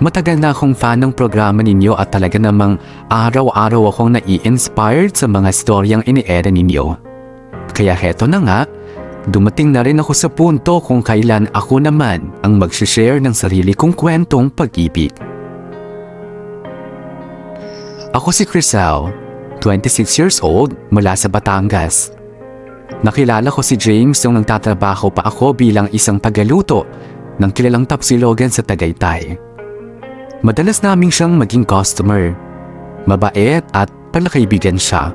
Matagal na akong fan ng programa ninyo at talaga namang araw-araw akong nai-inspired sa mga storyang ini-era ninyo. Kaya heto na nga, dumating na rin ako sa punto kung kailan ako naman ang mag-share ng sarili kong kwentong pag-ibig. Ako si Crisel, 26 years old, mula sa Batangas. Nakilala ko si James nung nagtatrabaho pa ako bilang isang tagaluto ng kilalang tapsilogan sa Tagaytay. Madalas naming siyang maging customer. Mabait at palakaibigan siya.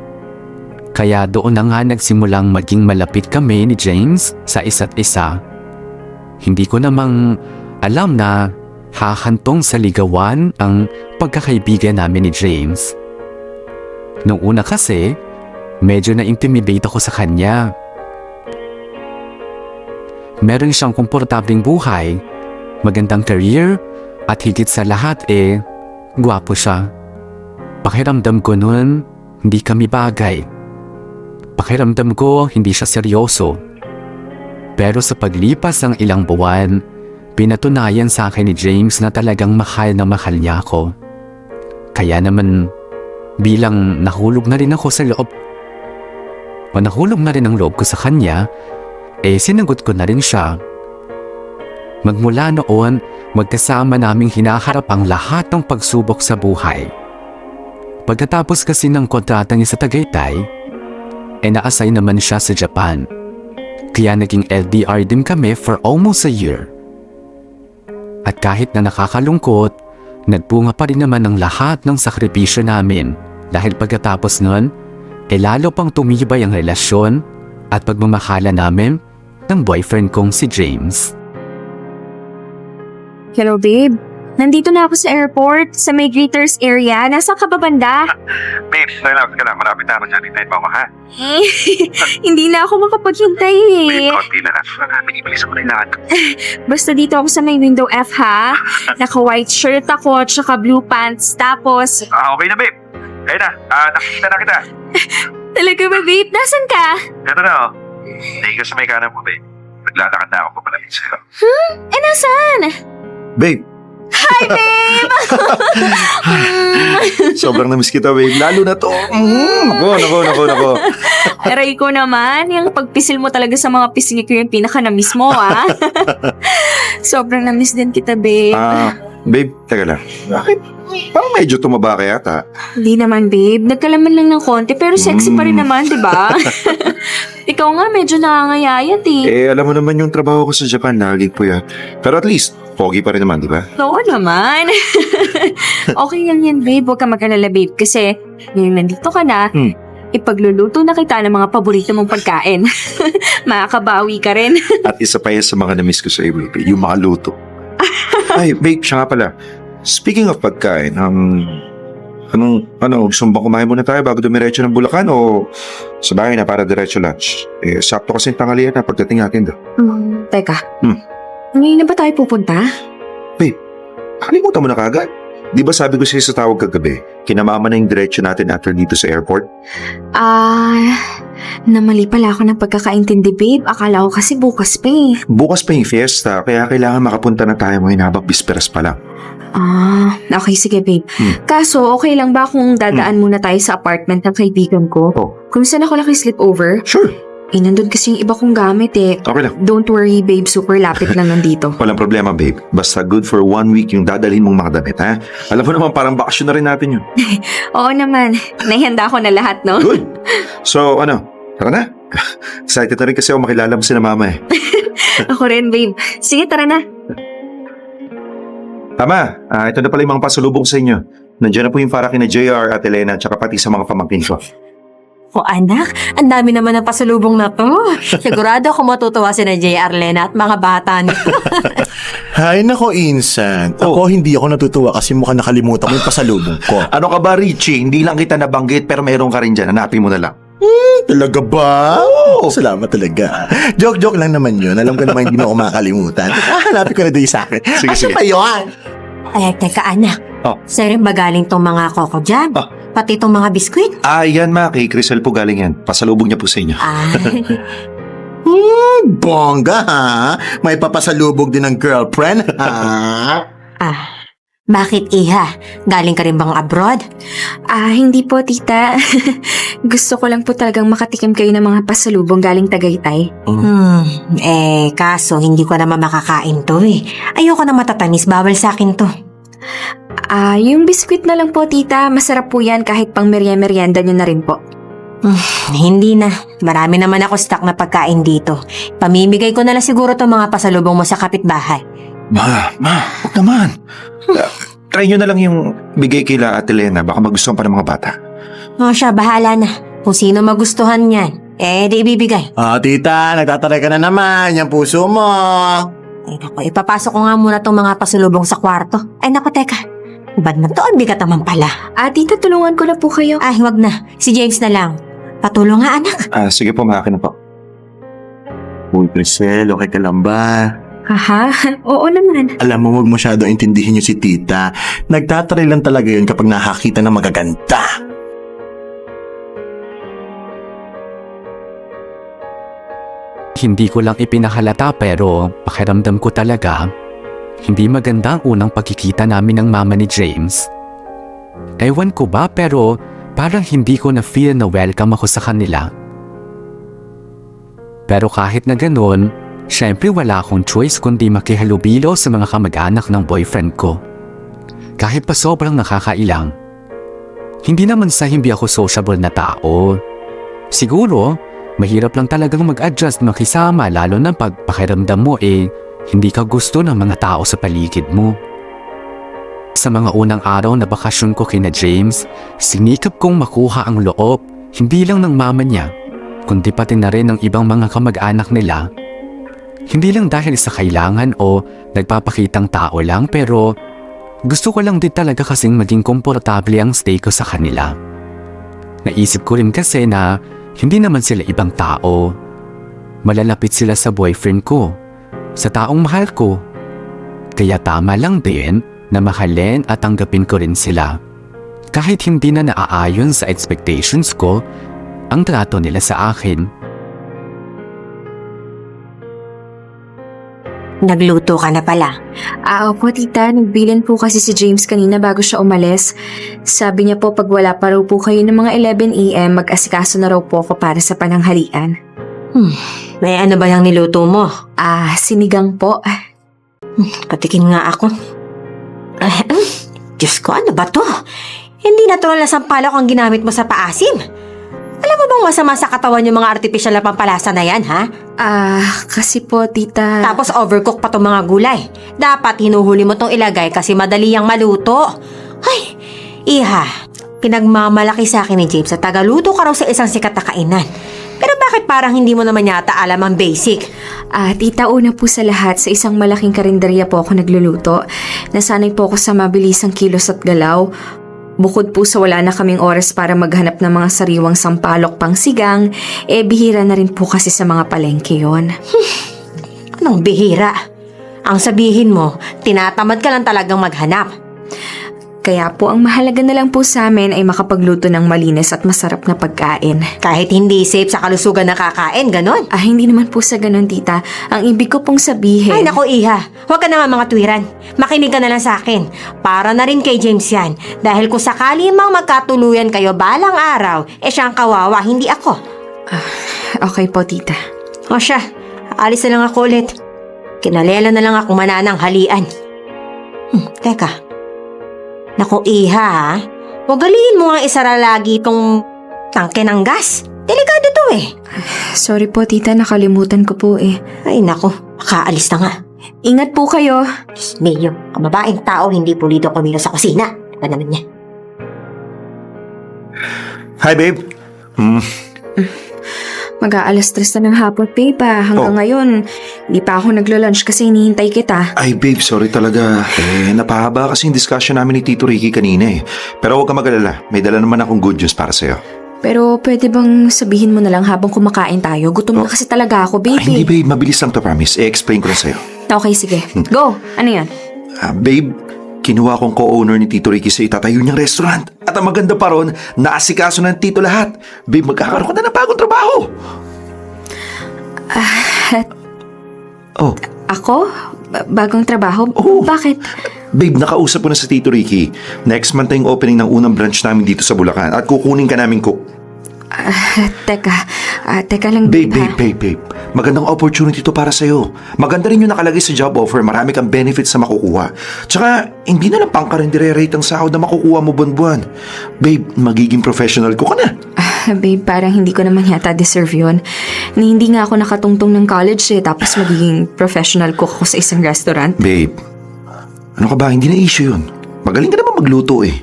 Kaya doon na nga nagsimulang maging malapit kami ni James sa isa't isa. Hindi ko namang alam na hahantong sa ligawan ang pagkakaibigan namin ni James. Noong una kasi, medyo na-intimidate ako sa kanya. Meron siyang komportableng buhay, magandang career, at higit sa lahat gwapo siya. Pakiramdam ko nun, hindi kami bagay. Pakiramdam ko, hindi siya seryoso. Pero sa paglipas ng ilang buwan, pinatunayan sa akin ni James na talagang mahal na mahal niya ako. Kaya naman, bilang nahulog na rin ako sa loob, o nahulog na rin ang loob ko sa kanya, sinagot ko na rin siya. Magmula noon, magkasama naming hinaharap ang lahat ng pagsubok sa buhay. Pagkatapos kasi ng kontrata niya sa Tagaytay, na-assign naman siya sa Japan. Kaya naging LDR din kami for almost a year. At kahit na nakakalungkot, nagbunga pa rin naman ang lahat ng sakripisyo namin dahil pagkatapos nun, lalo pang tumibay ang relasyon at pagmamahala namin ng boyfriend kong si James. Hello, babe. Nandito na ako sa airport, sa may greeters area. Nasaan ka ba banda? Babe, relax ka lang. Malapit na ako dyan. Hintayin mo ako, ha? Hindi na ako makapaghintay Babe, konti na lang. Binibilis ko na yung lahat. Basta dito ako sa may window F, ha? Naka-white shirt ako, tsaka blue pants. Tapos... Okay na, babe. Ayun na. Nakikita na kita. Talaga ba, babe? Nasaan ka? Ito na, oh. Hintayin ka sa may kanan mo, babe. Naglalakad na ako papalapit sa'yo. Nasaan? Babe, Hi, babe! sobrang namiss kita, babe. Lalo na to. Nako. Aray ko naman, yung pagpisil mo talaga sa mga pisngi ko yung pinaka-namiss mo, ha? Sobrang namiss din kita, babe. Babe, teka lang. Bakit? Parang medyo tumaba ka yata. Hindi naman, babe. Nagkalaman lang ng konti, pero sexy pa rin naman, di ba? Ikaw nga, medyo nakangayayat Alam mo naman yung trabaho ko sa Japan, laging puyat. Pero at least, pogi pa rin naman, di ba? Oo naman. Okay lang yan, babe. Huwag ka mag-alala, babe. Kasi, ngayon nandito ka na, ipagluluto na kita ng mga paborito mong pagkain. Makakabawi ka rin. At isa pa yan sa mga namiss ko sa iyo, babe. Yung mga luto. Ay, babe, siya nga pala. Speaking of pagkain, gusto mo bang kumain muna tayo bago dumiretso ng Bulacan o sa bahay na para diretso lunch? Sakto kasi yung tanghalian na pagdating natin doon. Teka. Ngayon na ba tayo pupunta? Babe, kalimutan mo na kagad. Di ba sabi ko sa'yo sa tawag kagabi, kinamama na yung diretso natin after dito sa airport? Namali pala ako ng pagkakaintindi, babe. Akala ko kasi bukas pa Bukas pa yung fiesta, kaya kailangan makapunta na tayo ngayon habang bisperas pa lang. Okay, sige, babe. Kaso, okay lang ba kung dadaan muna tayo sa apartment ng kaibigan ko? Oh. Kung saan ako nakisleepover? Sure. Nandun kasi yung iba kong gamit Okay lang. Don't worry, babe. Super lapit lang nandito. Walang problema, babe. Basta good for 1 week yung dadalhin mong mga damit, ha? Alam mo naman, parang bakasyon na rin natin yun. Oo naman. Naihanda ko na lahat, no? Good. So, tara na. Excited na rin kasi ako makilala mo si na mama Ako rin, babe. Sige, tara na. Tama. Ito na pala yung mga pasalubong sa inyo. Nandiyan na po yung para kina JR at Elena tsaka pati sa mga pamangkin ko. O anak, ang dami naman ng pasalubong na to. Sigurado ako matutuwa si na JR, Lena at mga bata nito. Hay nako, Insan. Ako hindi ako natutuwa kasi mukhang nakalimutan ko yung pasalubong ko. Ano ka ba, Richie? Hindi lang kita nabanggit pero mayroon ka rin dyan. Hanapin mo na lang. Talaga ba? Salamat talaga. Joke lang naman yun. Alam ko naman hindi mo ako makakalimutan. Hanapin ko na din sa akin. Sige. Pa yun? Ay, teka anak. Saan rin ba galing tong mga Coco Jam? Pati tong mga biskwit? Yan ma, kay Crisel po galing yan. Pasalubong niya po sa inyo. Bongga ha? May papasalubog din ng girlfriend ha? Bakit, Iha? Galing ka rin bang abroad? Hindi po, tita. Gusto ko lang po talagang makatikim kayo ng mga pasalubong galing Tagaytay. Kaso hindi ko naman makakain to eh. Ayoko na matatamis, bawal sa akin to. Yung biskwit na lang po, tita. Masarap po yan kahit pang merienda nyo na rin po. Hindi na. Marami naman ako stock na pagkain dito. Pamimigay ko na lang siguro itong mga pasalubong mo sa kapitbahay. Ma, huwag naman. Try nyo na lang yung bigay kila Ate Lena. Baka magustuhan pa ng mga bata. Siya, bahala na. Kung sino magustuhan yan, di ibibigay. Tita, nagtataray ka na naman. Yung puso mo. Ay naku, ipapasok ko nga muna itong mga pasalubong sa kwarto. Ay naku, teka. Ba't na to? Ang bigat naman pala. Tita, tulungan ko na po kayo. Ay, wag na. Si James na lang. Patulong nga, anak. Sige po, maakin na po. Uy, Priscel, okay ka lang ba? Haha, oo naman. Alam mo, huwag masyadong intindihin yung si tita. Nagtataray lang talaga yun kapag nakakita ng magaganda. Hindi ko lang ipinahalata pero pakiramdam ko talaga hindi maganda ang unang pagkikita namin ng mama ni James. Ewan ko ba pero parang hindi ko na-feel na welcome ako sa kanila. Pero kahit na ganun, syempre wala akong choice kundi makihalubilo sa mga kamag-anak ng boyfriend ko. Kahit pa sobrang nakakailang. Hindi naman sa hindi ako sociable na tao. Siguro, mahirap lang talagang mag-adjust makisama lalo na pag pakiramdam mo hindi ka gusto ng mga tao sa paligid mo. Sa mga unang araw na bakasyon ko kina James, sinikap kong makuha ang loob, hindi lang ng mama niya, kundi pati na rin ng ibang mga kamag-anak nila. Hindi lang dahil sa kailangan o nagpapakitang tao lang pero gusto ko lang din talaga kasing maging komportable ang stay ko sa kanila. Naisip ko rin kasi na hindi naman sila ibang tao. Malalapit sila sa boyfriend ko, sa taong mahal ko. Kaya tama lang din na mahalin at tanggapin ko rin sila. Kahit hindi na naaayon sa expectations ko ang trato nila sa akin. Nagluto ka na pala. Opo, tita. Nagbilin po kasi si James kanina bago siya umalis. Sabi niya po pag wala pa raw po kayo ng mga 11 a.m., mag-asikaso na raw po ako para sa pananghalian. May ano ba yung niluto mo? Sinigang po. Patikin nga ako. Diyos ko, ano ba to? Hindi natural na sampalok ang ginamit mo sa paasim. Alam mo bang masama sa katawan yung mga artificial na pampalasa na yan, ha? Kasi po, tita. Tapos overcook pa tong mga gulay. Dapat hinuhuli mo tong ilagay kasi madali yang maluto. Ay, Iha, pinagmamalaki sa akin ni James at tagaluto ka raw sa isang sikat na kainan. Pero bakit parang hindi mo naman yata alam ang basic? Tita, una po sa lahat, sa isang malaking karinderya po ako nagluluto. Nasanay po ako sa mabilisang kilos at galaw. Bukod po sa wala na kaming oras para maghanap ng mga sariwang sampalok pang sigang, bihira na rin po kasi sa mga palengke yon. Anong bihira? Ang sabihin mo, tinatamad ka lang talagang maghanap. Kaya po ang mahalaga na lang po sa amin ay makapagluto ng malinis at masarap na pagkain. Kahit hindi safe sa kalusugan na kakain, ganon. Hindi naman po sa ganon, tita. Ang ibig ko pong sabihin... Ay naku, Iha, huwag ka na nga mga tuwiran. Makinig ka na lang sa akin. Para na rin kay James yan. Dahil kung sakali mang magkatuluyan kayo balang araw, siyang kawawa, hindi ako. Okay po, tita. O siya, alis na lang ako ulit. Kinalela na lang ako mananang halian. Teka. Naku, Iha, ha? Wagaliin mo nga isara lagi itong tangke ng gas. Delikado to eh. Sorry po, tita. Nakalimutan ko po eh. Ay naku, makaalis na nga. Ingat po kayo. Diyos Mayo, kamabaing tao hindi pulido kumilo sa kusina. Ano naman niya? Hi, babe. Mag-aalas 3 na ng hapon, babe. Hanggang ngayon, hindi pa ako naglo-lunch kasi hinihintay kita. Ay, babe, sorry talaga. Napahaba kasi yung discussion namin ni Tito Ricky kanina eh. Pero huwag ka mag-alala. May dala naman akong good news para sa'yo. Pero pwede bang sabihin mo na lang habang kumakain tayo? Gutom na kasi talaga ako, baby. Hindi, babe. Mabilis lang to, promise. I-explain ko lang sa'yo. Okay, sige. Go! Ano yan? Babe, kinuha kong co-owner ni Tito Ricky sa itatayo niyang restaurant. At ang maganda pa ron, naasikaso ng Tito lahat. Babe, magkakaroon ka na ng bagong trabaho. Ako? Bagong trabaho? Oo. Bakit? Babe, nakausap ko na sa Tito Ricky. Next month na yung opening ng unang branch namin dito sa Bulacan at kukunin ka namin cook. Teka lang, Babe, ha? babe. Magandang opportunity to para sa'yo. Maganda rin yung nakalagay sa job offer. Marami kang benefits na makukuha. Tsaka, hindi na lang pangkarindire-rate ang sahod na makukuha mo buwan-buwan. Babe, magiging professional ko ka na. Babe, parang hindi ko naman yata deserve yun. Hindi nga ako nakatungtong ng college tapos magiging professional cook ako sa isang restaurant. Babe, ano ka ba? Hindi na issue yun. Magaling ka naman magluto eh.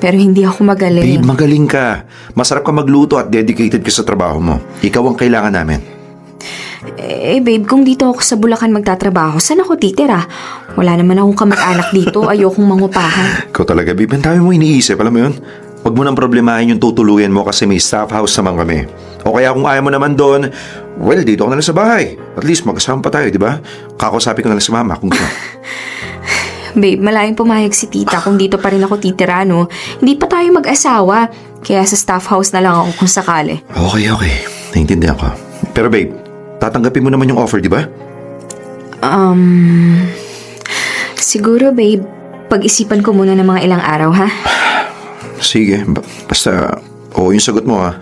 Pero hindi ako magaling. Babe, magaling ka. Masarap ka magluto at dedicated ka sa trabaho mo. Ikaw ang kailangan namin. Babe, kung dito ako sa Bulacan magtatrabaho, saan ako titira? Wala naman akong kamag-anak dito. Ayokong mangupahan. Ikaw talaga, babe. Ang dami mo iniisip. Alam mo yun? Huwag mo nang problemahin yung tutuluyan mo kasi may staff house naman kami. O kaya kung ayaw mo naman doon, well, dito ka na lang sa bahay. At least magkasama pa tayo, di ba? Kakusapin ko na lang si mama kung gusto. Babe, malayang pumayag si tita kung dito pa rin ako titira, no? Hindi pa tayo mag-asawa. Kaya sa staff house na lang ako kung sakali. Okay. Naintindihan ko. Pero babe, tatanggapin mo naman yung offer, di ba? Siguro, babe, pag-isipan ko muna ng mga ilang araw, ha? Sige, basta, oo yung sagot mo ha.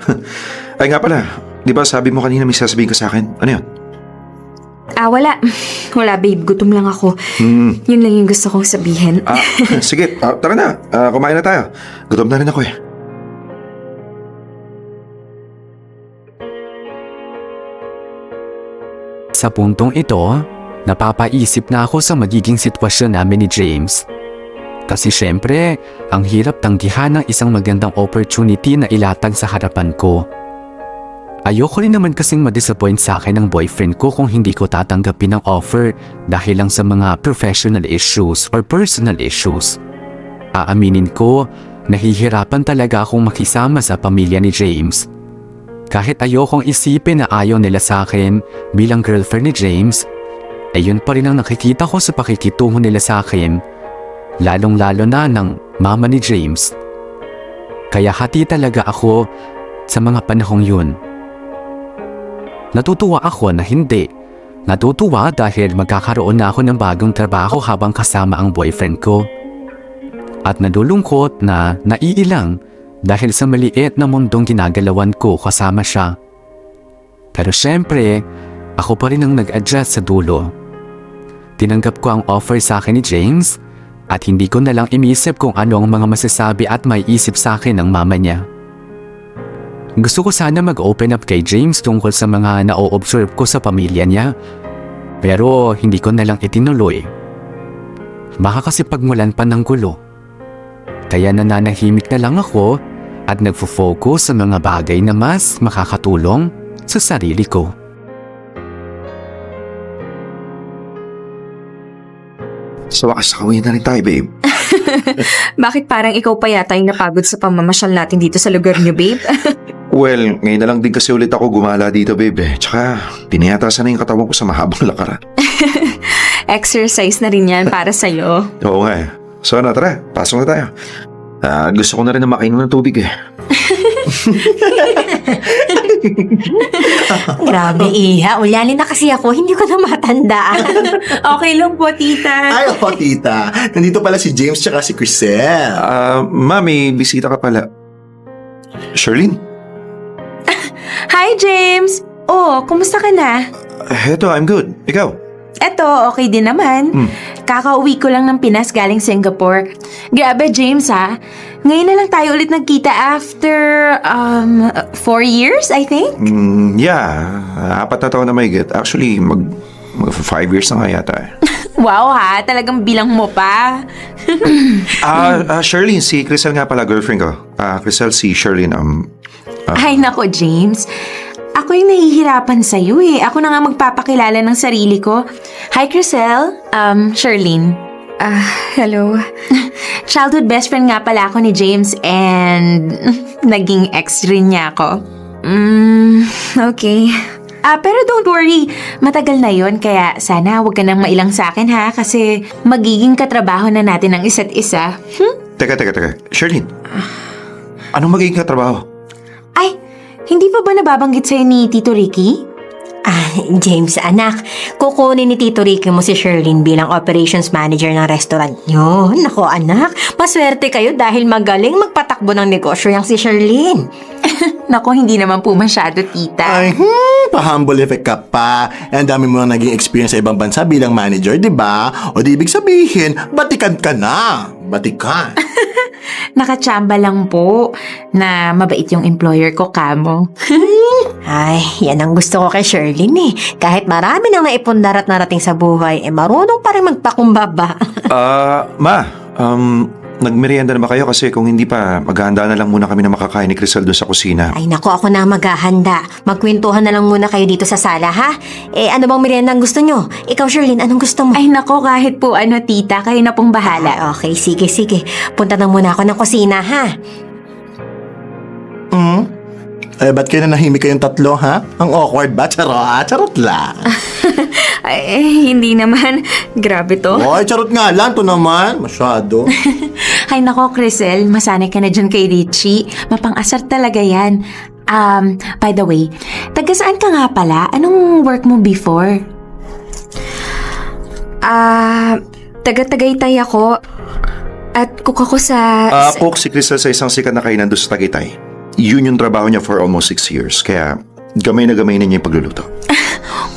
Ay nga pala, di ba sabi mo kanina may sasabihin ka sa akin? Ano yun? Wala. Wala, babe. Gutom lang ako. Yun lang yung gusto kong sabihin. Sige, tara na. Kumain na tayo. Gutom na rin ako eh. Sa puntong ito, napapaisip na ako sa magiging sitwasyon namin ni James. Kasi syempre, ang hirap tanggihan ng isang magandang opportunity na ilatag sa harapan ko. Ayoko rin naman kasing ma-disappoint sa akin ng boyfriend ko kung hindi ko tatanggapin ang offer dahil lang sa mga professional issues or personal issues. Aaminin ko, nahihirapan talaga akong makisama sa pamilya ni James. Kahit ayokong isipin na ayaw nila sa akin bilang girlfriend ni James, ayun pa rin ang nakikita ko sa pakikitungo nila sa akin, lalong-lalo na ng mama ni James. Kaya hati talaga ako sa mga panahong yun. Natutuwa ako na hindi. Natutuwa dahil magkakaroon na ako ng bagong trabaho habang kasama ang boyfriend ko. At nadulungkot na naiilang dahil sa maliit na mundong ginagalawan ko kasama siya. Pero syempre, ako pa rin ang nag-adjust sa dulo. Tinanggap ko ang offer sa akin ni James at hindi ko na lang inisip kung ano ang mga masasabi at may isip sa akin ng mama niya. Gusto ko sana mag-open up kay James tungkol sa mga na-observe ko sa pamilya niya. Pero hindi ko na lang itinuloy. Baka kasi pagmulan pa ng gulo. Kaya nananahimik na lang ako at nagfo-focus sa mga bagay na mas makakatulong sa sarili ko. Sa wakas, nakauwi na rin tayo, babe. Bakit parang ikaw pa yata yung napagod sa pamamasyal natin dito sa lugar niyo, babe? Well, ngayon na lang din kasi ulit ako gumala dito, babe. Tsaka, pinayatasan na yung katawan ko sa mahabang lakaran. Exercise na rin yan para sa'yo. Oo nga eh. So ano, tara, pasok na tayo. Gusto ko na rin na makainom ng tubig eh. Grabe, Iha. Ulali na kasi ako. Hindi ko na matandaan. Okay lang po, tita. Ay, oo, tita. Nandito pala si James tsaka si Crisel. Mami, bisita ka pala. Sherlyn? Hi, James! Oh, kumusta ka na? Heto, I'm good. Ikaw? Eto, okay din naman. Kakauwi ko lang ng Pinas galing Singapore. Grabe, James, ha? Ngayon na lang tayo ulit nagkita after, 4 years, I think? Yeah, 4 na taon na may get. Actually, mag 5 years na nga yata eh. Wow, ha? Talagang bilang mo pa. Sherlyn, si Crisel nga pala, girlfriend ko. Crisel, si Sherlyn, Ay, nako, James. Ako yung nahihirapan sa'yo eh. Ako na nga magpapakilala ng sarili ko. Hi, Crisel. Sherlyn. Hello. Childhood best friend nga pala ako ni James and naging ex rin niya ako. Okay. Pero don't worry, matagal na yon kaya sana huwag ka nang mailang sa akin ha kasi magiging katrabaho na natin ang isa't isa. Teka. Sherlyn, anong magiging katrabaho? Ay, hindi pa ba nababanggit sa'yo ni Tito Ricky? James, anak, kukunin ni Tito Ricky mo si Sherlyn bilang operations manager ng restaurant nyo. Nako anak, maswerte kayo dahil magaling magpatakbo ng negosyo yung si Sherlyn. Nako, hindi naman po masyado, tita. Ay, pa-humble effect ka pa. Ang dami mo nang naging experience sa ibang bansa bilang manager, di ba? O di ibig sabihin, batikan ka na. Batikan. Nakachamba lang po na mabait yung employer ko, kamo. Ay, yan ang gusto ko kay Sherlyn eh. Kahit marami nang naipundar at narating sa buhay, marunong pa rin magpakumbaba. Nagmerienda na ba kayo? Kasi kung hindi pa, maghahanda na lang muna kami na makakain ni Crisel doon sa kusina. Ay nako, ako na ang maghahanda. Magkwentuhan na lang muna kayo dito sa sala, ha? Ano bang merienda ang gusto nyo? Ikaw, Sherlyn, anong gusto mo? Ay nako, kahit po ano, tita, kayo na pong bahala. Okay, sige. Punta na muna ako ng kusina, ha? Ba't kayo na nahimik kayong tatlo, ha? Ang awkward ba? Charot lang. Ay, hindi naman. Grabe to. Oy, charot nga lang to naman. Masyado. Ay nako, Crisel, masanay ka na dyan kay Richie. Mapang-asar talaga yan. By the way, taga saan ka nga pala? Anong work mo before? Taga-Tagaytay ako. At cook ako sa... Cook si Crisel sa isang sikat na kainan doon sa Tagaytay. Yun yung trabaho niya for almost 6 years. Kaya gamay na gamay na niya yung pagluluto.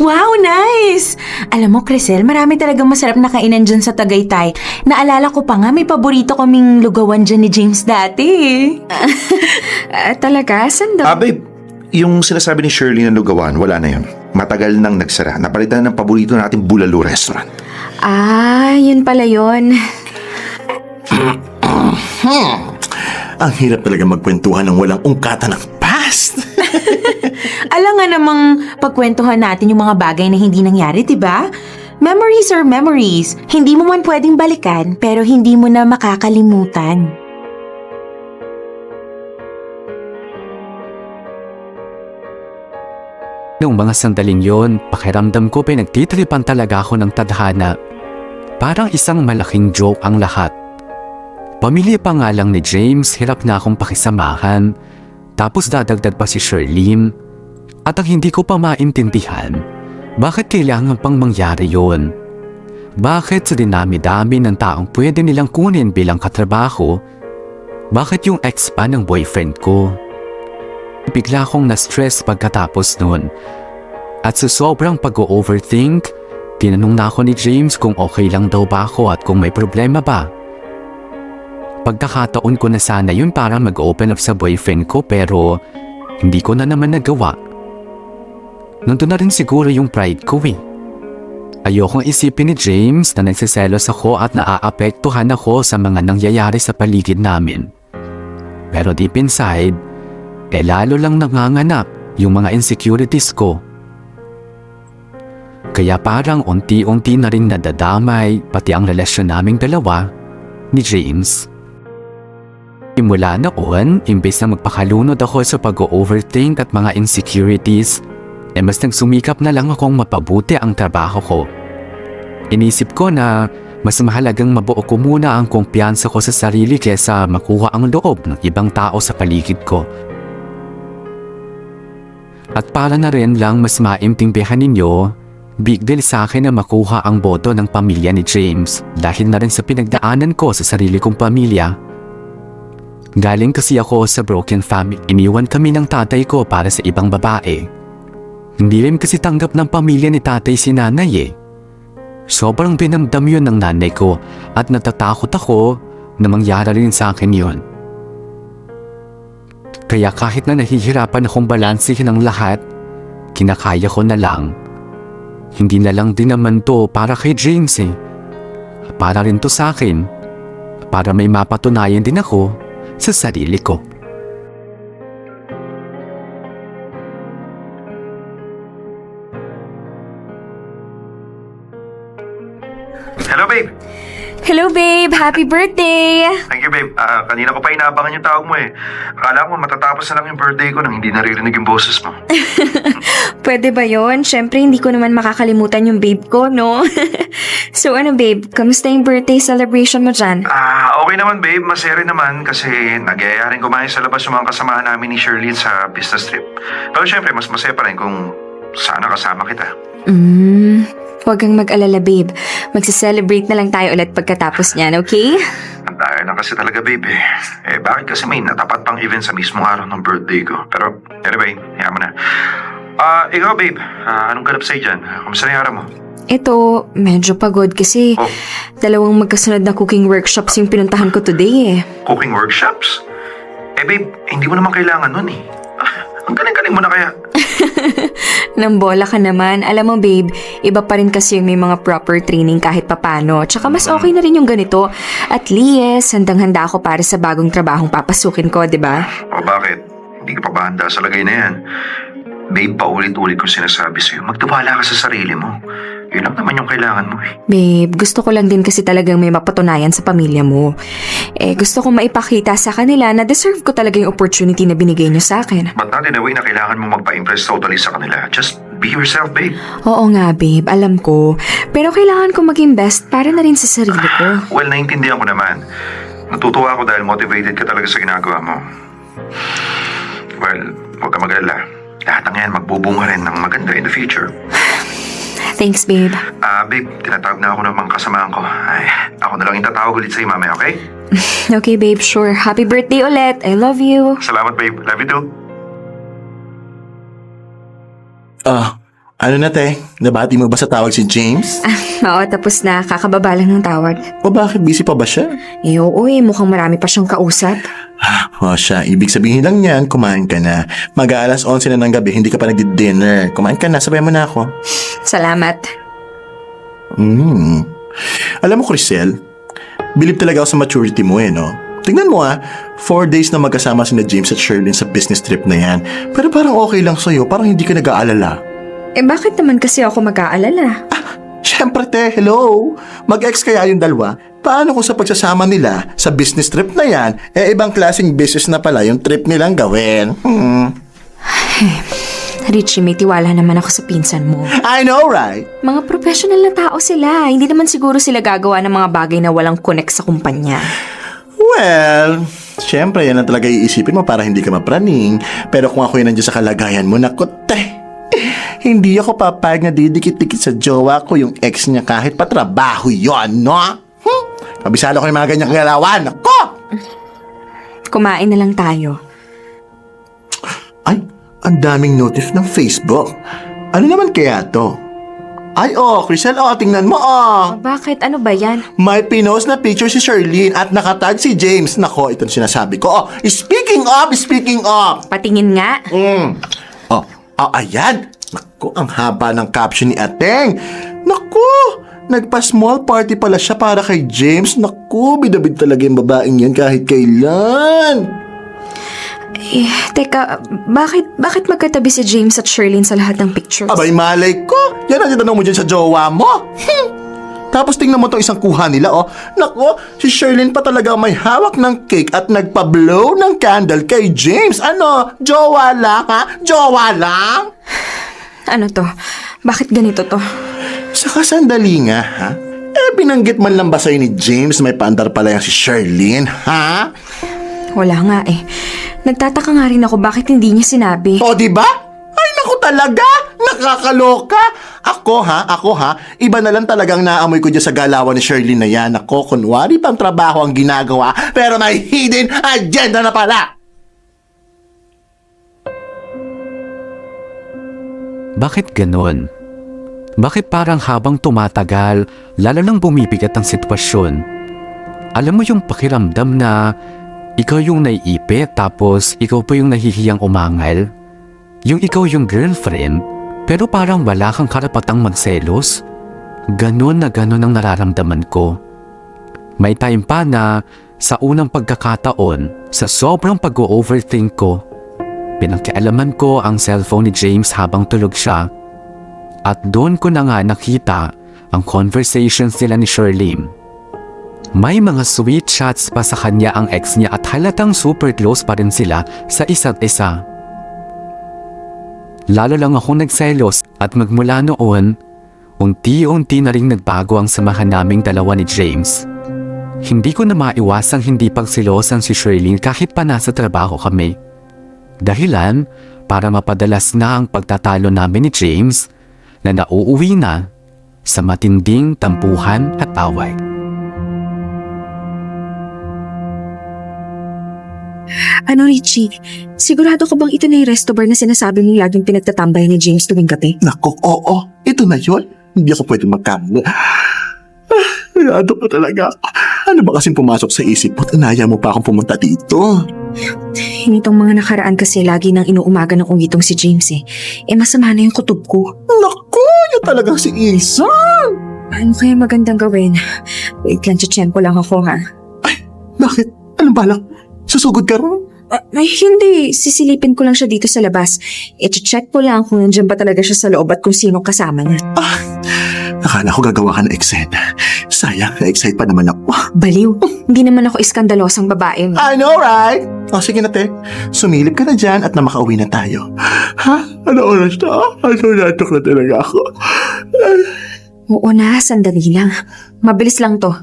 Wow, nice! Alam mo, Crisel, marami talagang masarap na kainan dyan sa Tagaytay. Naalala ko pa nga, may paborito kaming lugawan dyan ni James dati. Talaga? Saan daw? Babe, yung sinasabi ni Shirley na lugawan, wala na yun. Matagal nang nagsara. Napalitan ng paborito nating Bulalo Restaurant. Yun pala yun. Ang hirap talaga magkwentuhan ng walang ungkatan ng past. Alam nga namang pagkwentuhan natin yung mga bagay na hindi nangyari, diba? Memories are memories. Hindi mo man pwedeng balikan, pero hindi mo na makakalimutan. Noong mga sandaling yon, pakiramdam ko pinagtitripan talaga ako ng tadhana. Parang isang malaking joke ang lahat. Pamilya pa nga lang ni James, hirap na akong pakisamahan. Tapos dadagdag pa si Sherlyn. At ang hindi ko pa maintindihan, bakit kailangan pang mangyari yon? Bakit sa dinami-dami ng taong pwede nilang kunin bilang katrabaho, bakit yung ex pa ng boyfriend ko? Bigla akong na-stress pagkatapos nun. At sa sobrang pag-overthink, tinanong na ako ni James kung okay lang daw ba ako at kung may problema ba. Pagkakataon ko na sana yun para mag-open up sa boyfriend ko pero hindi ko na naman nagawa. Nandun na rin siguro yung pride ko eh. Ayokong isipin ni James na nagsiselos ako at naaapektuhan ako sa mga nangyayari sa paligid namin. Pero deep inside, lalo lang nanganganap yung mga insecurities ko. Kaya parang unti-unti na rin nadadamay pati ang relasyon naming dalawa ni James. Mula noon, imbes na magpakalunod ako sa pag-overthink at mga insecurities, mas nagsumikap na lang akong mapabuti ang trabaho ko. Inisip ko na mas mahalagang mabuo ko muna ang kumpiyansa ko sa sarili kesa makuha ang loob ng ibang tao sa paligid ko. At para na rin lang mas maintindihan ninyo, big deal sa akin na makuha ang boto ng pamilya ni James dahil na rin sa pinagdaanan ko sa sarili kong pamilya. Galing kasi ako sa broken family. Iniwan kami ng tatay ko para sa ibang babae. Hindi rin kasi tanggap ng pamilya ni tatay si nanay eh. Sobrang binamdam yun ng nanay ko at natatakot ako na mangyari rin sa akin yun. Kaya kahit na nahihirapan akong balansihin ang lahat, kinakaya ko na lang. Hindi na lang din naman to para kay James eh. Para rin to sa akin. Para may mapatunayan din ako sa sarili ko. Hello, babe. Hello, babe! Happy birthday! Thank you, babe. Kanina ko pa inaabangan yung tawag mo eh. Akala ko matatapos na lang yung birthday ko nang hindi naririnig yung boses mo. Pwede ba yon? Siyempre, hindi ko naman makakalimutan yung babe ko, no? So ano, babe? Kamusta yung birthday celebration mo dyan? Okay naman, babe. Masaya rin naman kasi nag-iaya rin kumain sa labas yung mga kasamahan namin ni Shirley sa business trip. Pero syempre, mas masaya pa rin kung sana kasama kita. Huwag kang mag-alala, babe. Magsa-celebrate na lang tayo ulit pagkatapos niyan, okay? Ang dahil lang kasi talaga, babe eh. Bakit kasi may natapat pang event sa mismong araw ng birthday ko? Pero, anyway, hayaan mo na. Ikaw, babe, anong ganap sa'yo dyan? Kamusta na yung araw mo? Ito, medyo pagod kasi Oh. 2 magkasunod na cooking workshops yung pinuntahan ko today eh. Cooking workshops? Babe, hindi mo naman kailangan nun eh. Ang galing-galing mo na kaya. Nambola ka naman. Alam mo, babe, iba pa rin kasi yung may mga proper training kahit papano. Tsaka mas okay na rin yung ganito. At least, handang-handa ako para sa bagong trabahong papasukin ko, di ba? O bakit? Hindi ka pa ba handa sa lagay na yan? Babe, paulit-ulit ko sinasabi sa'yo, magtiwala ka sa sarili mo. Yun lang naman yung kailangan mo eh. Babe, gusto ko lang din kasi talagang may mapatunayan sa pamilya mo. Gusto ko maipakita sa kanila na deserve ko talaga yung opportunity na binigay niyo sa akin. But not in a way na kailangan mo magpa-impress totally sa kanila. Just be yourself, babe. Oo nga, babe, alam ko. Pero kailangan ko maging best para na rin sa sarili ko. Well, naintindihan ko naman. Natutuwa ako dahil motivated ka talaga sa ginagawa mo. Well, huwag ka mag-alala. Lahat ng yan magbubunga rin ng maganda in the future. Thanks, babe. Babe, tinatawag na ako ng mga kasamahan ko. Ay, ako na lang yung tatawag ulit sa'yo mamaya, okay? Okay, babe, sure. Happy birthday ulit. I love you. Salamat, babe. Love you too. Ano na te? Nabati mo ba sa tawag si James? Oo, tapos na. Kakababa lang ng tawag. O bakit busy pa ba siya? Oo mukhang marami pa siyang kausap. O siya, ibig sabihin lang niyan, kumain ka na. Mag-aalas 11 na ng gabi, hindi ka pa nagdi-dinner. Kumain ka na, sabay mo na ako. Salamat. Alam mo, Crisel, believe talaga ako sa maturity mo no? Tingnan mo 4 days na magkasama sina James at Sherlyn sa business trip na yan. Pero parang okay lang sa'yo, parang hindi ka nag-aalala. Bakit naman kasi ako mag-aalala? Siyempre te, hello! Mag-ex kaya yung dalawa? Paano kung sa pagsasama nila sa business trip na yan, ibang klaseng business na pala yung trip nilang gawin? Richie, may tiwala naman ako sa pinsan mo. I know, right? Mga professional na tao sila. Hindi naman siguro sila gagawa ng mga bagay na walang connect sa kumpanya. Well, siyempre yan ang talaga iisipin mo para hindi ka mapraning. Pero kung ako yun nandiyan sa kalagayan mo, naku te, hindi ako papayag na didikit-dikit sa jowa ko yung ex niya kahit patrabaho yon, no? Kabisado ko yung mga ganyang galawan, ako! Kumain na lang tayo. Ay, ang daming notif ng Facebook. Ano naman kaya to? Ay, Crisel, tingnan mo, Bakit? Ano ba yan? May pinost na picture si Sherlyn at nakatag si James. Nako, ito ang sinasabi ko. Speaking of! Patingin nga. Ayan. Naku, ang haba ng caption ni Ateng. Naku, nagpa-small party pala siya para kay James. Naku, bidabid talaga yung babaeng yan kahit kailan. Teka, bakit magkatabi si James at Sherlyn sa lahat ng pictures? Abay, malay ko. Yan ang titanong mo dyan sa jowa mo. Tapos tingnan mo itong isang kuha nila, Naku, si Sherlyn pa talaga may hawak ng cake at nagpa-blow ng candle kay James. Ano, jowa lang, ha? Jowa lang? Ano to? Bakit ganito to? Saka sandali nga, ha? Binanggit man lang ba sa'yo ni James may paandar pala yung si Sherlyn, ha? Wala nga Nagtataka nga rin ako bakit hindi niya sinabi. O, diba? Ay, naku talaga! Nakakaloka! Ako ha? Iba na lang talagang naamoy ko dyan sa galawan ni Sherlyn na yan. Ako, kunwari pang trabaho ang ginagawa, pero may hidden agenda na pala! Bakit ganon? Bakit parang habang tumatagal, lalo nang bumibigat ang sitwasyon? Alam mo yung pakiramdam na ikaw yung naiipit tapos ikaw pa yung nahihiyang umangal? Yung ikaw yung girlfriend, pero parang wala kang karapatang magselos? Ganon na ganon ang nararamdaman ko. May time pa na sa unang pagkakataon, sa sobrang pag-overthink ko, pinagkialaman ko ang cellphone ni James habang tulog siya. At doon ko na nga nakita ang conversations nila ni Sherlyn. May mga sweet shots pa sa kanya ang ex niya at halatang super close pa rin sila sa isa't isa. Lalo lang ako nagselos at magmula noon, unti-unti na rin nagbago ang samahan naming dalawa ni James. Hindi ko na maiwasang hindi pagsilosan si Sherlyn kahit pa nasa trabaho kami. Dahilan, para mapadalas na ang pagtatalo namin ni James na nauuwi na sa matinding tampuhan at away. Ano, Richie? Sigurado ka bang ito na yung resto bar na sinasabi mong laging pinagtatambay ni James tuwing gabi? Nako, oo. Ito na yun. Hindi ako pwede magkamali. Ayado ko talaga. Ano ba kasing pumasok sa isip mo? Inaya mo pa akong pumunta dito. Nitong mga nakaraan kasi lagi nang inuumaga ng ungitong si James eh. Masama na yung kutob ko. Nako, yun talagang si Isa. Ano kaya magandang gawin? Wait lang, tsatsyempo lang ako ha. Bakit? Anong balak? Susugod ka rin? Ay, hindi. Sisilipin ko lang siya dito sa labas. I-check ko lang kung nandiyan ba talaga siya sa loob at kung sino kasama niya. Akala ko gagawa ka ng eksena. Sayang, na-excite pa naman ako. Baliw. Hindi naman ako iskandalosang babae. I know, right? O sige na, te. Sumilip ka na dyan at na makauwi na tayo. Ha? Ano oras na? Ano natok na talaga ako? Oo na, sandali lang. Mabilis lang to.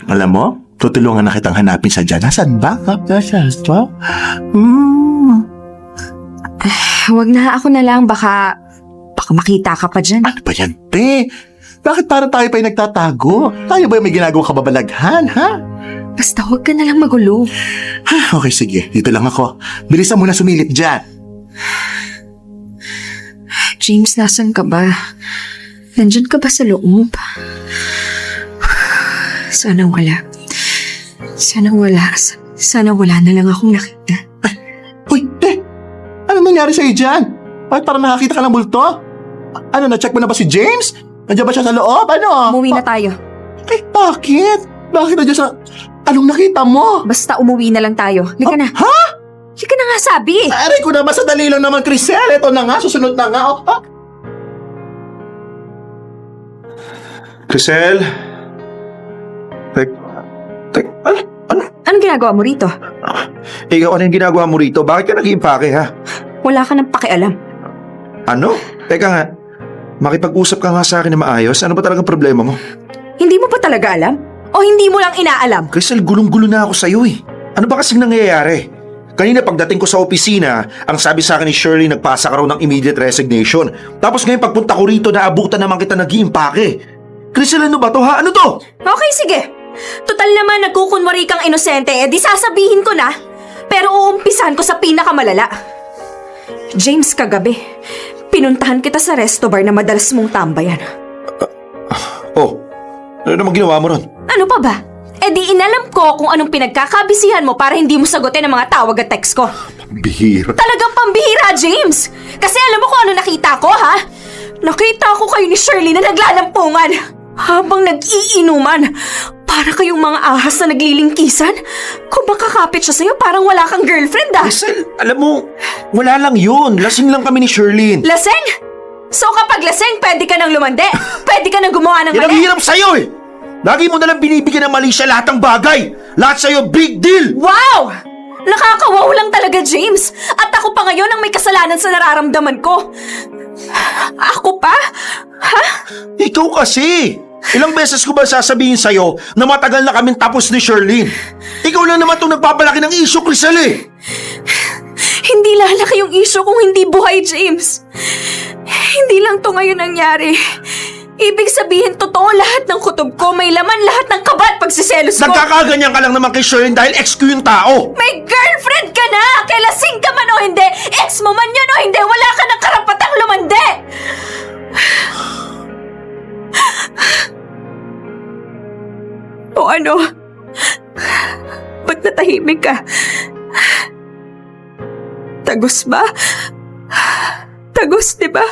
Alam mo, tutulungan na kitang hanapin siya dyan. Nasaan ba? Nasaan ba? Huwag na, ako na lang. Baka makita ka pa dyan. Ano ba yan, te? Bakit para tayo pa'y nagtatago? Tayo ba may ginagawang kababalaghan, ha? Basta huwag ka na lang magulo. Okay, sige. Dito lang ako. Bilisan mo na sumilip dyan. James, nasan ka ba? Nandyan ka ba sa loob? Sana wala. Sana wala. Sana wala na lang akong nakita. Uy, te! Anong nangyari sa'yo dyan? Bakit parang nakakita ka ng multo? Ano, na-check mo na ba si James? Nandiyan ba siya sa loob? Ano? Umuwi na tayo. Eh, bakit? Bakit nandiyan sa... Anong nakita mo? Basta umuwi na lang tayo. Halika na. Ha? Halika na nga sabi. Aray ko naman, sa dali lang naman, Crisel. Ito na nga, susunod na nga. Oh, ha? Crisel? Ano? Anong ginagawa mo rito? Ikaw, ano yung ginagawa mo rito? Bakit ka nag-iimpake, ha? Wala ka nang pakialam. Ano? Teka nga, makipag-usap ka nga sa akin na maayos. Ano ba talagang problema mo? Hindi mo pa talaga alam? O hindi mo lang inaalam? Crisel, gulong-gulo na ako sa'yo eh. Ano ba kasing nangyayari? Kanina pagdating ko sa opisina, ang sabi sa akin ni Shirley nagpasa ka raw ng immediate resignation. Tapos ngayon pagpunta ko rito, naabutan naman kita nag-iimpake. Crisel, ano ba to ha? Ano to? Okay, sige. Total naman nagkukunwari kang inosente, di sasabihin ko na. Pero uumpisan ko sa pinakamalala. James, kagabi, pinuntahan kita sa resto bar na madalas mong tambayan. Oh, ano naman ginawa mo ron? Ano pa ba? Di inalam ko kung anong pinagkakabisihan mo para hindi mo sagutin ang mga tawag at text ko. Bihira. Talagang pambihira, James! Kasi alam mo kung ano nakita ko, ha? Nakita ko kayo ni Shirley na naglalampungan habang nag-iinuman. Para kayong mga ahas na naglilingkisan. Kung makakapit siya sa'yo, parang wala kang girlfriend, ah. Crisel, alam mo, wala lang yun. Lasing lang kami ni Shirley. Laseng? So kapag laseng, pwede ka nang lumande? Pwede ka nang gumawa ng Yan ang mali? hirap sa'yo eh! Lagi mo nalang binibigyan ng mali siya lahat ng bagay! Lahat sa'yo, big deal! Wow! Nakakawaw lang talaga, James. At ako pa ngayon ang may kasalanan sa nararamdaman ko. Ako pa? Ha? Ikaw kasi! Ilang beses ko ba sasabihin sa'yo na matagal na kaming tapos ni Shirley? Ikaw lang naman itong nagpapalaki ng issue, Crisel eh! Hindi lalaki yung issue kung hindi buhay, James. Hindi lang to ngayon nangyari. Ibig sabihin, totoo lahat ng kutob ko. May laman lahat ng kaba at pagsiselos ko. Nagkakaganyan ka lang naman kay Shirley dahil ex ko yung tao! May girlfriend ka na! Kaya lasing ka man o hindi, ex mo man yun o hindi, wala ka ng karapatang lumande! O ano? Ba't natahimik ka? Tagos ba? Tagos, di ba?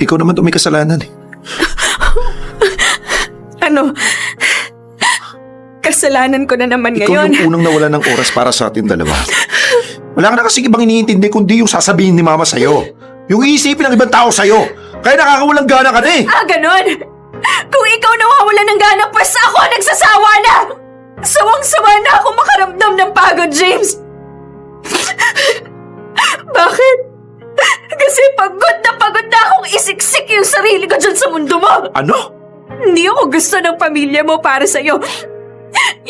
Ikaw naman ito may kasalanan eh. Ano? Kasalanan ko na naman Ikaw ngayon. yung unang nawala ng oras para sa atin dalawa. Wala ka na kasing ibang iniintindi kundi yung sasabihin ni Mama sa'yo. Yung iisipin ng ibang tao sa'yo. Kaya nakakawalang gana ka na eh. Ah, ganon? Kung ikaw nawawala ng gana, pues ako nagsasawa na! Sawang-sawa na ako makaramdam ng pagod, James! Bakit? Kasi pagod na akong isiksik yung sarili ko dyan sa mundo mo! Ano? Hindi ako gusto ng pamilya mo para sa'yo.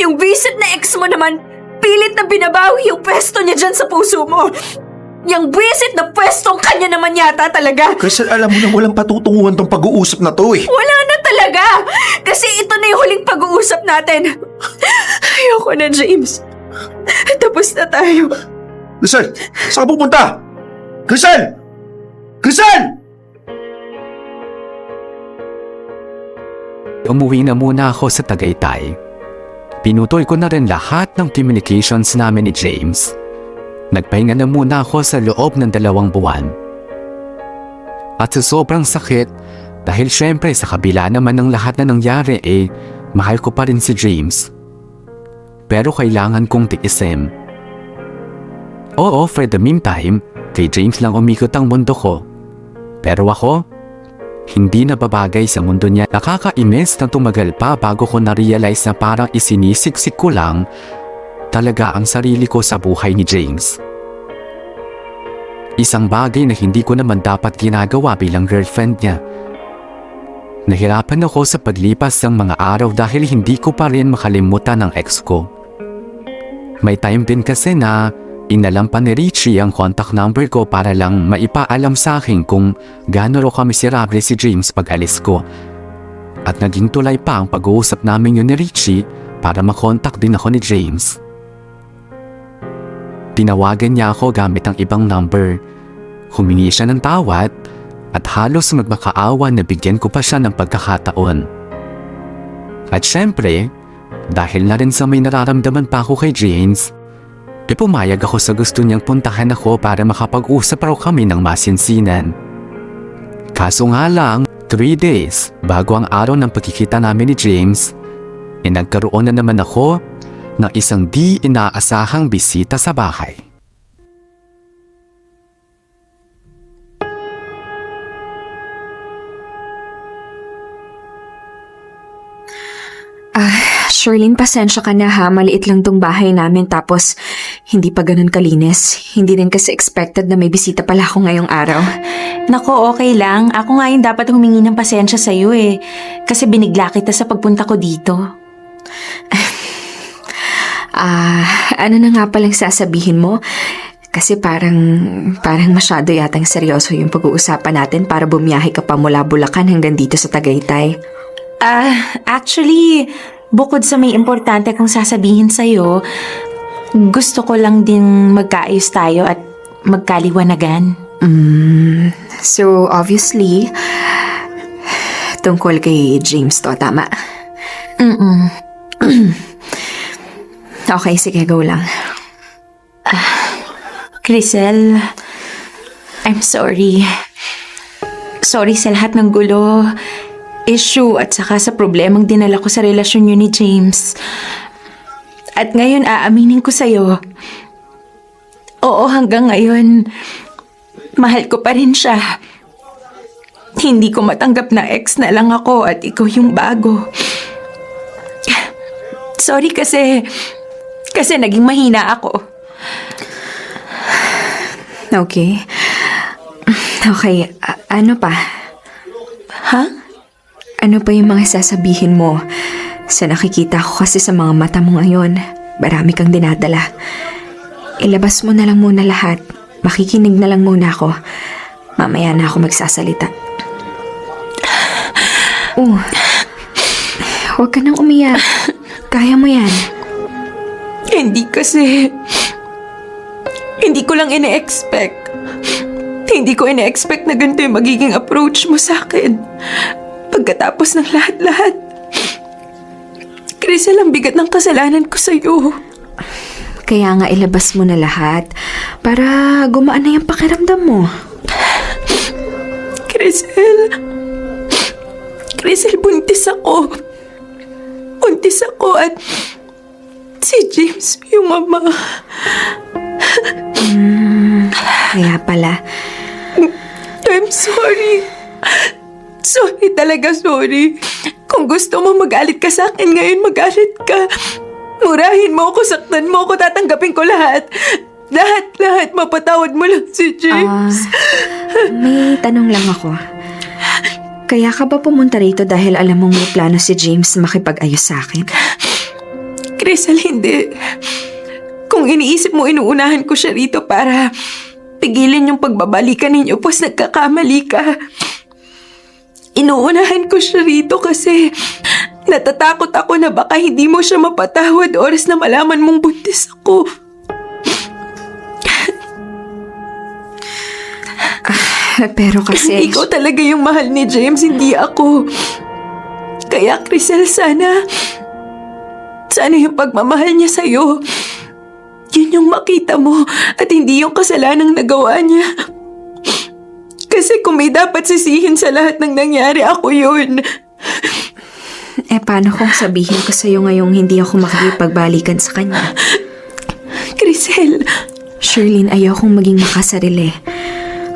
Yung visit na ex mo naman, Pilit na binabawi yung pwesto niya dyan sa puso mo. Yang buwisit na pwestong kanya naman yata talaga. Crystal, alam mo na walang patutunguhan tong pag-uusap na to eh. Wala na talaga! Kasi ito na yung huling pag-uusap natin. Ayoko na, James. Tapos na tayo. Crystal, saan ka pupunta? Crystal! Crystal! Umuwi na muna ako sa Tagaytay. Pinutoy ko na rin lahat ng communications namin ni James. Nagpahinga na muna ako sa loob ng 2 buwan. At sa sobrang sakit, dahil syempre sa kabila naman ng lahat na nangyari mahal ko pa rin si James. Pero kailangan kong tiisin. Oo, for the meantime, kay James lang umikot ang mundo ko. Pero ako, hindi na babagay sa mundo niya. Nakakainis na tumagal pa bago ko na-realize na parang isinisiksik ko lang talaga ang sarili ko sa buhay ni James. Isang bagay na hindi ko naman dapat ginagawa bilang girlfriend niya. Nahirapan ako sa paglipas ng mga araw dahil hindi ko pa rin makalimutan ang ex ko. May time din kasi na inalam pa ni Richie ang contact number ko para lang maipaalam sa akin kung gaano ro kamiserable si James pag alis ko. At naging tulay pa ang pag-uusap namin yun ni Richie para makontak din ako ni James. Tinawagan niya ako gamit ang ibang number. Humingi siya ng tawad at halos magmakaawa na bigyan ko pa siya ng pagkakataon. At syempre, dahil na rin sa may nararamdaman pa ako kay James, pumayag ako sa gusto niyang puntahan ako para makapag-usap raw kami ng masinsinan. Kaso nga lang, 3 days bago ang araw ng pagkikita namin ni James, nagkaroon na naman ako ng isang di inaasahang bisita sa bahay. Sherlyn, pasensya ka na ha. Maliit lang tong bahay namin tapos hindi pa ganun kalinis. Hindi rin kasi expected na may bisita pala ako ngayong araw. Nako, okay lang. Ako nga yung dapat humingi ng pasensya sa'yo eh. Kasi binigla kita sa pagpunta ko dito. Ano na nga palang sasabihin mo? Kasi parang masyado yatang seryoso yung pag-uusapan natin para bumiyahe ka pa mula Bulacan hanggang dito sa Tagaytay. Actually, bukod sa may importante kong sasabihin sa'yo, gusto ko lang din magkaayos tayo at magkaliwanagan. So, obviously, tungkol kay James to, tama? Okay, sige, go lang. Crystal, I'm sorry. Sorry sa lahat ng gulo, issue at saka sa problemang dinala ko sa relasyon niyo ni James. At ngayon aaminin ko sa'yo, oo, hanggang ngayon, mahal ko pa rin siya. Hindi ko matanggap na ex na lang ako at ikaw yung bago. Sorry kasi naging mahina ako. Okay. Okay, ano pa? Ha? Ano pa yung mga sasabihin mo? Sa nakikita ko kasi sa mga mata mo ngayon, marami kang dinadala. Ilabas mo na lang muna lahat. Makikinig na lang muna ako. Mamaya na ako magsasalita. Huwag ka nang umiyak. Kaya mo yan. Hindi kasi... Hindi ko lang ine-expect. Hindi ko ine-expect na ganito yung magiging approach mo sa akin. Pagkatapos ng lahat-lahat. Crystal, ang bigat ng kasalanan ko sa'yo. Kaya nga ilabas mo na lahat para gumaan na yung pakiramdam mo. Crystal, buntis ako. Buntis ako at si James yung ama. Kaya pala. I'm sorry. Sorry talaga, sorry. Kung gusto mo magalit ka sa akin ngayon, magalit ka. Murahin mo ako, saktan mo ako, tatanggapin ko lahat. Lahat, mapatawad mo lang si James. May tanong lang ako. Kaya ka ba pumunta rito dahil alam mong may plano si James makipag-ayos sa akin? Crystal, hindi. Kung iniisip mo inuunahan ko siya rito para pigilin yung pagbabalikan ninyo, pues nagkakamali ka. Inuunahan ko siya rito kasi natatakot ako na baka hindi mo siya mapatawad oras na malaman mong buntis ako. Pero kasi... Ikaw talaga yung mahal ni James, hindi ako. Kaya, Crisel, sana yung pagmamahal niya sa'yo, yun yung makita mo at hindi yung kasalanang nagawa niya. Kasi kung may dapat sisihin sa lahat ng nangyari, ako yun. paano kung sabihin ko sa'yo ngayong hindi ako makikipagbalikan sa kanya? Crisel, Shirlene, ayokong maging makasarili.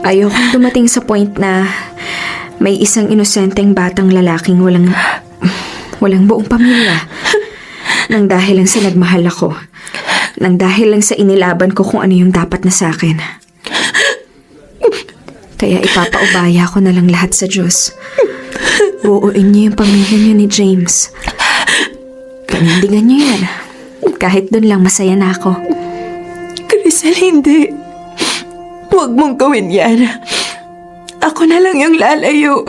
Ayokong dumating sa point na may isang inosenteng batang lalaking walang buong pamilya. Nang dahil lang sa nagmahal ako. Nang dahil lang sa inilaban ko kung ano yung dapat na sa akin. Kaya ipapaubaya ko na lang lahat sa Diyos. Buuin niyo yung pamilya niyo ni James. Panindigan niyo yan. Kahit doon lang masaya na ako. Crisel, hindi. Huwag mong gawin yan. Ako na lang yung lalayo.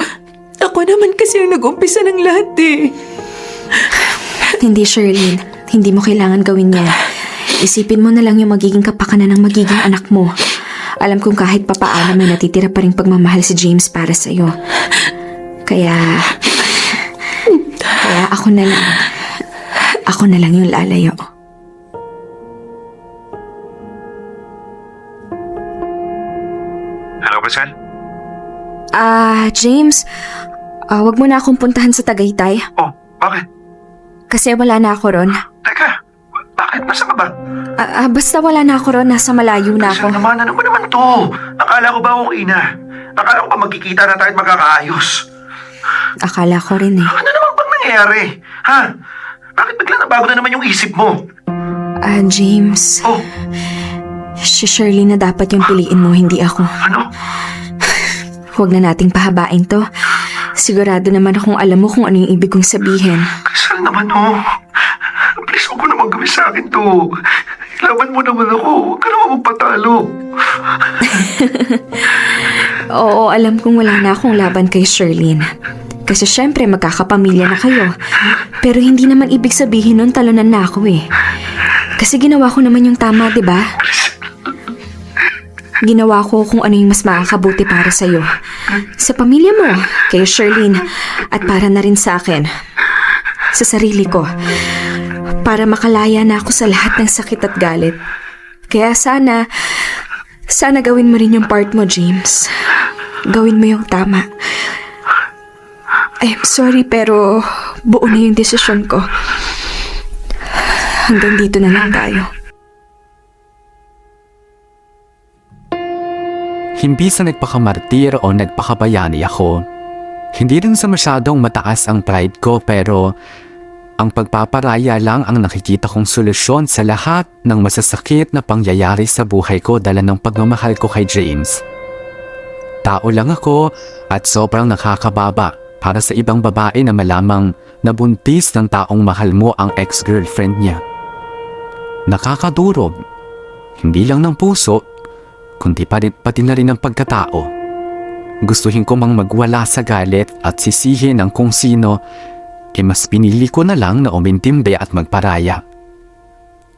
Ako naman kasi yung nag-umpisa ng lahat eh. Hindi, Shirlene. Hindi mo kailangan gawin yan. Isipin mo na lang yung magiging kapakanan ng magiging anak mo. Alam kong kahit papaano may natitira pa rin pagmamahal si James para sa'yo. Kaya ako na lang yung lalayo. Hello, Crisel? James, wag mo na akong puntahan sa Tagaytay. Oh, bakit? Kasi wala na ako ron. Teka, bakit? Nasa ka ba? Basta wala na ako ron, nasa malayo na ako. Crisel naman, ano ba naman to? Akala ko ba okay na? Akala ko ba magkikita na tayo at magkakaayos? Akala ko rin eh. Ano naman bang nangyayari? Ha? Bakit bigla nabago na naman yung isip mo? James, Oh, si Shirley na dapat yung piliin mo, hindi ako. ano? Huwag na nating pahabain to. Sigurado naman akong alam mo kung ano yung ibig kong sabihin. Crisel naman, oh. Please, huwag mo naman gawin sa akin to. Laban mo naman ako. Huwag ka naman magpatalo. Oo, alam kong wala na akong laban kay Shirlene. Kasi syempre magkakapamilya na kayo. Pero hindi naman ibig sabihin nun talunan na ako eh. Kasi ginawa ko naman yung tama, di ba? Ginawa ko kung ano yung mas makakabuti para sa'yo. Sa pamilya mo, kay Shirlene, at para na rin sa akin. Sa sarili ko. Para makalaya na ako sa lahat ng sakit at galit. Kaya sana gawin mo rin yung part mo, James. Gawin mo yung tama. I'm sorry pero buo na yung desisyon ko. Hanggang dito na lang tayo. Hindi sa nagpakamartir o nagpakabayani ako. Hindi rin sa masyadong mataas ang pride ko pero ang pagpaparaya lang ang nakikita kong solusyon sa lahat ng masasakit na pangyayari sa buhay ko dala ng pagmamahal ko kay James. Tao lang ako at sobrang nakakababa para sa ibang babae na malamang nabuntis ng taong mahal mo ang ex-girlfriend niya. Nakakadurog, hindi lang ng puso, kundi pati na rin ng pagkatao. Gustuhin ko mang magwala sa galit at sisihin ang kung sino, mas pinili ko na lang na umintindi at magparaya.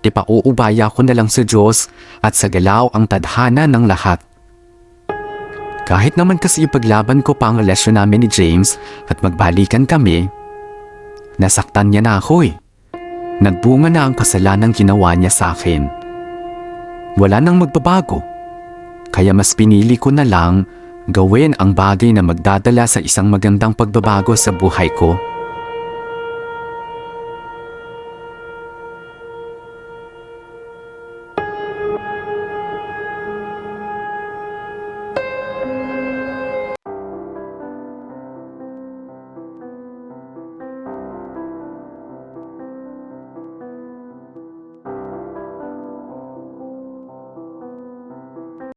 Ipauubaya ko na lang sa Diyos at sa galaw ang tadhana ng lahat. Kahit naman kasi ipaglaban ko pa ang relasyon namin ni James at magbalikan kami, nasaktan niya na ako eh. Nagbunga na ang kasalanang ginawa niya sa akin. Wala nang magbabago. Kaya mas pinili ko na lang gawin ang bagay na magdadala sa isang magandang pagbabago sa buhay ko.